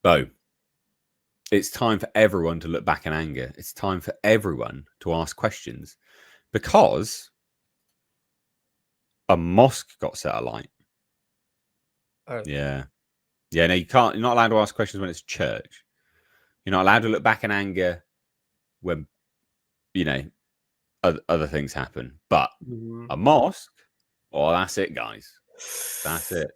Bo, it's time for everyone to look back in anger. It's time for everyone to ask questions because a mosque got set alight. Oh. Yeah. Yeah, no, you can't. You're not allowed to ask questions when it's church. You're not allowed to look back in anger when, other things happen. But a mosque, oh, that's it, guys. That's it.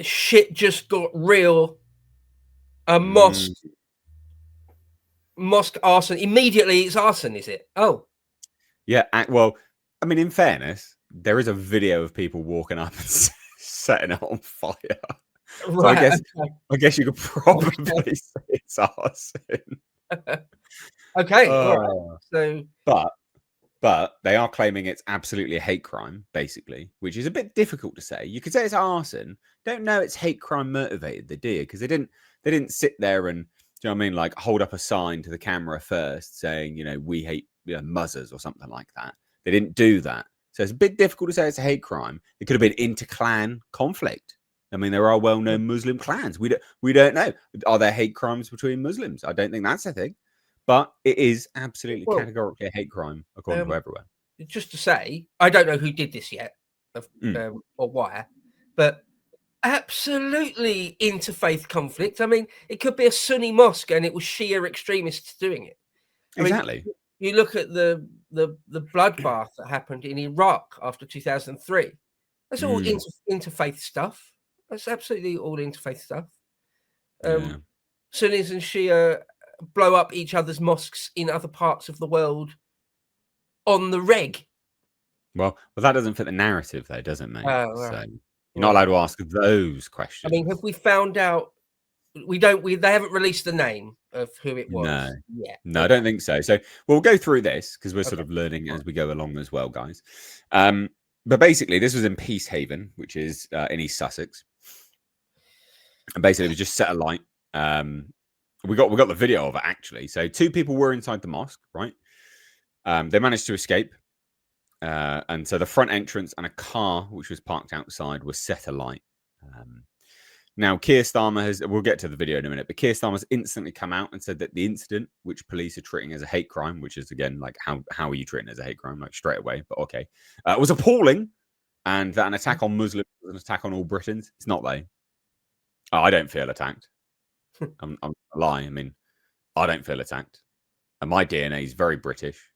Shit just got real. A mosque arson. Immediately, it's arson, is it? Oh. Yeah, well, I mean, in fairness, there is a video of people walking up and setting it on fire. Right. So I guess you could Okay. probably say it's arson. Okay. All right. So, but they are claiming it's absolutely a hate crime, basically, which is a bit difficult to say. You could say it's arson. Don't know it's hate crime motivated, do you? Because they didn't sit there and, do you know what I mean, like hold up a sign to the camera first saying, we hate muzzers or something like that. They didn't do that. So it's a bit difficult to say it's a hate crime. It could have been inter-clan conflict. I mean, there are well-known Muslim clans. We don't know. Are there hate crimes between Muslims? I don't think that's a thing. But it is absolutely categorically a hate crime, according to everyone. Just to say, I don't know who did this yet, or why, but absolutely interfaith conflict. I mean, it could be a Sunni mosque and it was Shia extremists doing it. Exactly. I mean, you look at the bloodbath that happened in Iraq after 2003. That's all interfaith stuff. That's absolutely all interfaith stuff. Sunnis and Shia blow up each other's mosques in other parts of the world on the reg. Well, that doesn't fit the narrative, though, does it, mate? Right. So you're not allowed to ask those questions. I mean, have we found out? They haven't released the name of who it was. No, no, I don't think so. So we'll go through this because we're sort of learning as we go along as well, guys. But basically, this was in Peacehaven, which is in East Sussex, and basically it was just set alight. We got the video of it actually. So 2 people were inside the mosque, right? They managed to escape. And so the front entrance and a car which was parked outside was set alight. Now, Keir Starmer we'll get to the video in a minute, but Keir Starmer's instantly come out and said that the incident, which police are treating as a hate crime, which is, again, like, how are you treating it as a hate crime? Like, straight away, but okay. Was appalling, and that an attack on Muslims was an attack on all Britons. It's not, though. I don't feel attacked. I'm lying. I mean, I don't feel attacked. And my DNA is very British.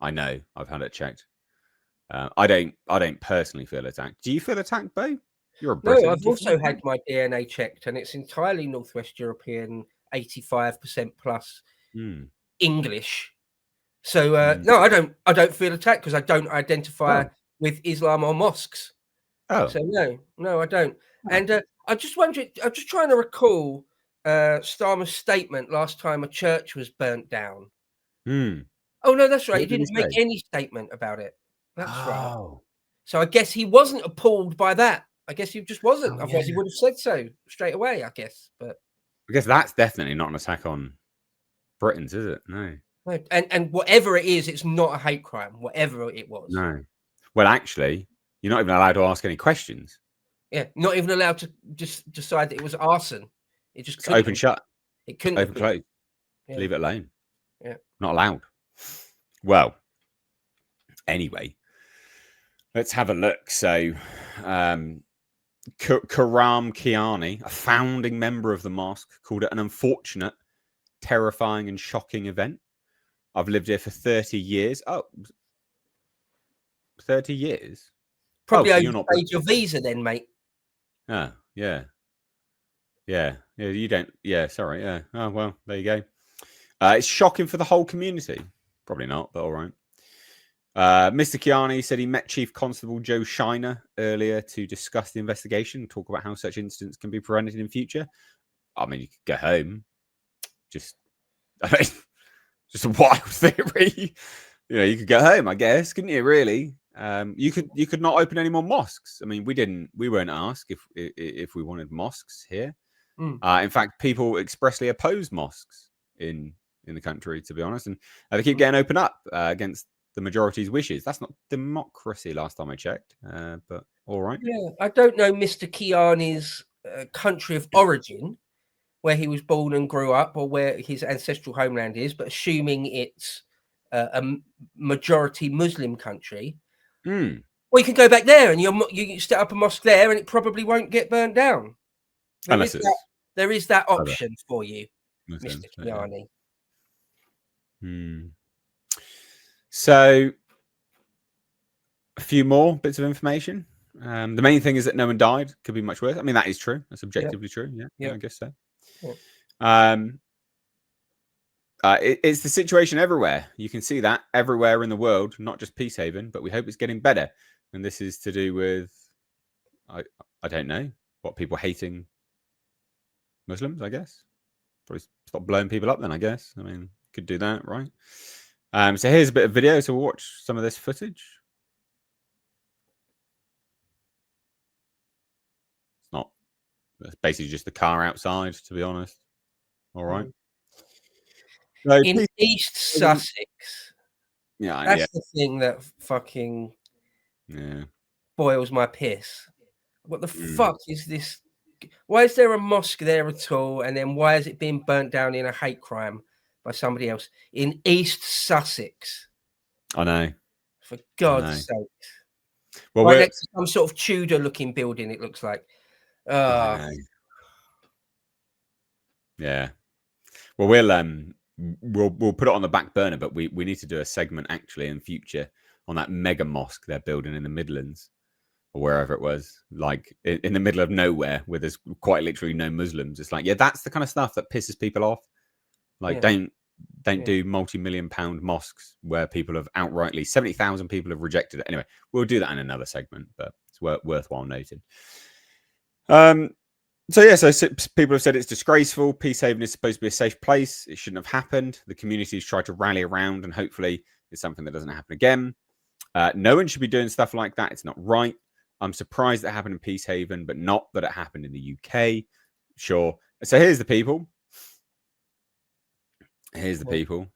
I know. I've had it checked. I don't personally feel attacked. Do you feel attacked, Bo? You're a Brit. No, I've also had my DNA checked, and it's entirely Northwest European, 85% plus English. So no, I don't feel attacked because I don't identify with Islam or mosques. Oh, so no, I don't. And I just wondered. I'm just trying to recall Starmer's statement last time a church was burnt down. Oh no, that's right. He didn't make any statement about it. That's right. So I guess he wasn't appalled by that. I guess he just wasn't. Otherwise, he would have said so straight away, I guess. But I guess that's definitely not an attack on Britons, is it? No. And whatever it is, it's not a hate crime, whatever it was. No. Well, actually, you're not even allowed to ask any questions. Yeah, not even allowed to just decide that it was arson. It just couldn't open shut. It couldn't open close. Yeah. Leave it alone. Yeah. Not allowed. Well, anyway, let's have a look. So, Karam Kiani, a founding member of the mosque, called it an unfortunate, terrifying and shocking event. I've lived here for 30 years. Oh, 30 years? Probably overstayed your visa then, mate. Oh, yeah. Yeah, you don't. Yeah, sorry. Yeah. Oh, well, there you go. It's shocking for the whole community. Probably not, but all right. Mr. Kiani said he met Chief Constable Joe Shiner earlier to discuss the investigation and talk about how such incidents can be prevented in future. I mean, you could go home. Just a wild theory. You could go home, I guess, couldn't you? Really? You could not open any more mosques. I mean, we weren't asked if we wanted mosques here. In fact, people expressly oppose mosques in the country, to be honest, and they keep getting opened up against the majority's wishes. That's not democracy, last time I checked. But all right. Yeah, I don't know Mr. Kiani's country of origin, where he was born and grew up, or where his ancestral homeland is, but assuming it's a majority Muslim country, well, you can go back there and you can set up a mosque there, and it probably won't get burnt down. There is that option for you, Mr. Kiani. So, a few more bits of information. The main thing is that no one died. Could be much worse. I mean, that is true. That's objectively true. Yeah, I guess so. It's the situation everywhere. You can see that everywhere in the world, not just Peacehaven, but we hope it's getting better. And this is to do with, I don't know, what, people hating Muslims, I guess. Probably stop blowing people up then, I guess. I mean, could do that, right? So here's a bit of video. So we'll watch some of this footage. It's basically just the car outside, to be honest. All right. So in East Sussex. That's the thing that fucking boils my piss. What the fuck is this? Why is there a mosque there at all? And then why is it being burnt down in a hate crime by somebody else in East Sussex? I know. For God's sake. Well, right next to some sort of Tudor-looking building, it looks like. Yeah. Well, we'll put it on the back burner, but we need to do a segment actually in future on that mega mosque they're building in the Midlands or wherever it was, like in the middle of nowhere where there's quite literally no Muslims. It's like, that's the kind of stuff that pisses people off. Like, don't do multi-million-pound mosques where people have outrightly 70,000 people have rejected it. Anyway, we'll do that in another segment, but it's worthwhile noting. So people have said it's disgraceful. Peacehaven is supposed to be a safe place. It shouldn't have happened. The community's tried to rally around, and hopefully it's something that doesn't happen again. No one should be doing stuff like that. It's not right. I'm surprised it happened in Peacehaven, but not that it happened in the UK. Sure. So here's the people. Here's the people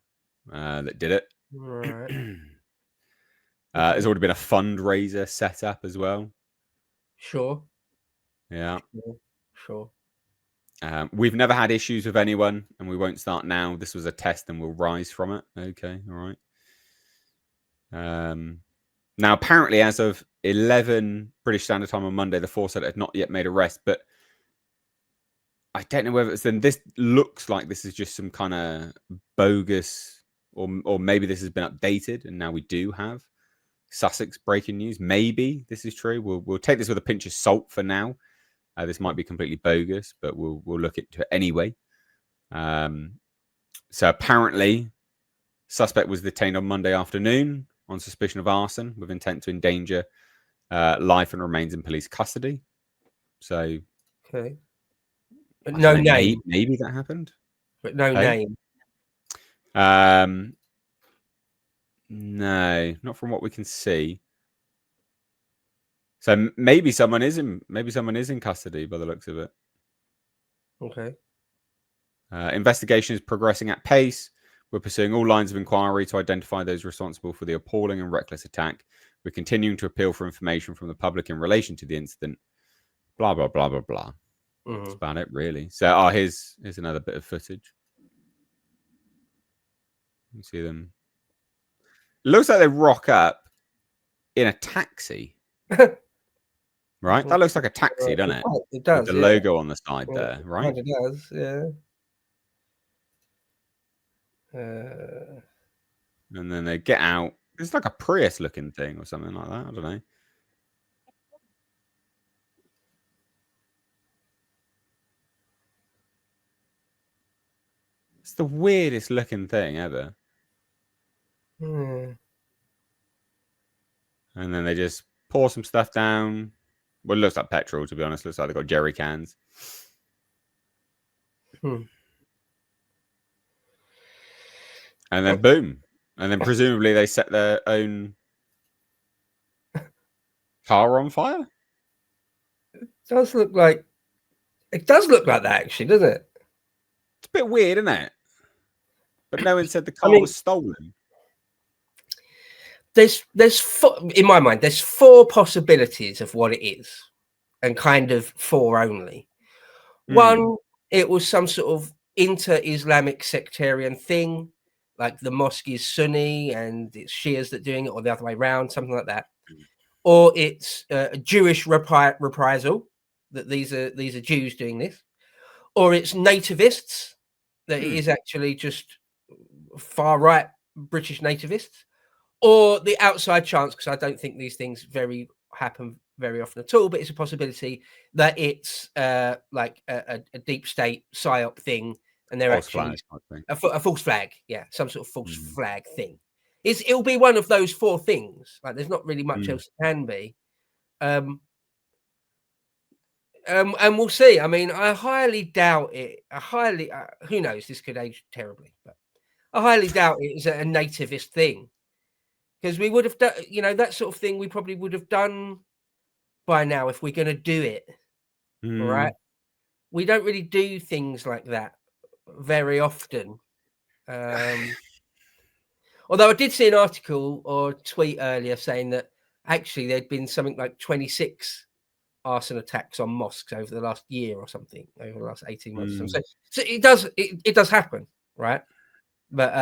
that did it. Right. There's already been a fundraiser set up as well. Sure. Yeah. Sure. We've never had issues with anyone, and we won't start now. This was a test, and we'll rise from it. Okay, all right. Now, apparently, as of 11 British Standard Time on Monday, the force had not yet made arrest, but I don't know whether it's then. This looks like this is just some kind of bogus, or maybe this has been updated, and now we do have Sussex breaking news. Maybe this is true. We'll take this with a pinch of salt for now. This might be completely bogus, but we'll look into it anyway. So apparently, suspect was detained on Monday afternoon on suspicion of arson with intent to endanger life and remains in police custody. So, okay, but no name. Maybe that happened, but no name. No, not from what we can see. So maybe someone is in custody by the looks of it. Okay. Investigation is progressing at pace. We're pursuing all lines of inquiry to identify those responsible for the appalling and reckless attack. We're continuing to appeal for information from the public in relation to the incident. Blah, blah, blah, blah, blah. That's about it, really. So, here's another bit of footage. You can see them. It looks like they rock up in a taxi. Right? That looks like a taxi, doesn't it? It does. With the logo on the side there, right? It does, yeah. And then they get out. It's like a Prius looking thing or something like that. I don't know. It's the weirdest looking thing ever. And then they just pour some stuff down. Well, it looks like petrol, to be honest. Looks like they've got jerry cans. And then boom. And then presumably they set their own car on fire. It does look like that, actually, doesn't it? It's a bit weird, isn't it? But no one said the car was stolen. There's in my mind, there's 4 possibilities of what it is, and kind of 4 only. One, it was some sort of inter-Islamic sectarian thing, like the mosque is Sunni and it's Shias that doing it, or the other way around, something like that. Or it's a Jewish reprisal, that these are Jews doing this, or it's nativists, that it is actually just far right British nativists, or the outside chance, because I don't think these things happen very often at all, but it's a possibility that it's like a deep state psyop thing, and they're false actually flag, a false flag, some sort of false flag thing. It'll be one of those four things. Like, there's not really much else it can be. And we'll see. I mean, I highly doubt it. Who knows? This could age terribly, but I highly doubt it is a nativist thing, because we would have done, that sort of thing. We probably would have done by now if we're going to do it. All right. We don't really do things like that very often. Although I did see an article or tweet earlier saying that actually there'd been something like 26 arson attacks on mosques over the last year or something, over the last 18 months. So it does happen, right? But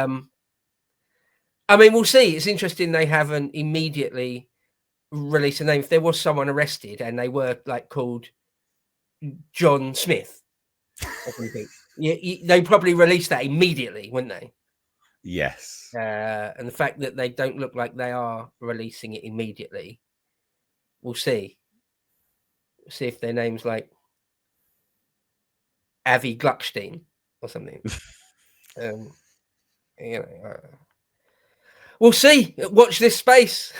I mean, we'll see. It's interesting they haven't immediately released a name. If there was someone arrested and they were like called John Smith or something, they probably released that immediately, wouldn't they? Yes. And the fact that they don't look like they are releasing it immediately, we'll see. See if their name's like Avi Gluckstein or something. We'll see. Watch this space.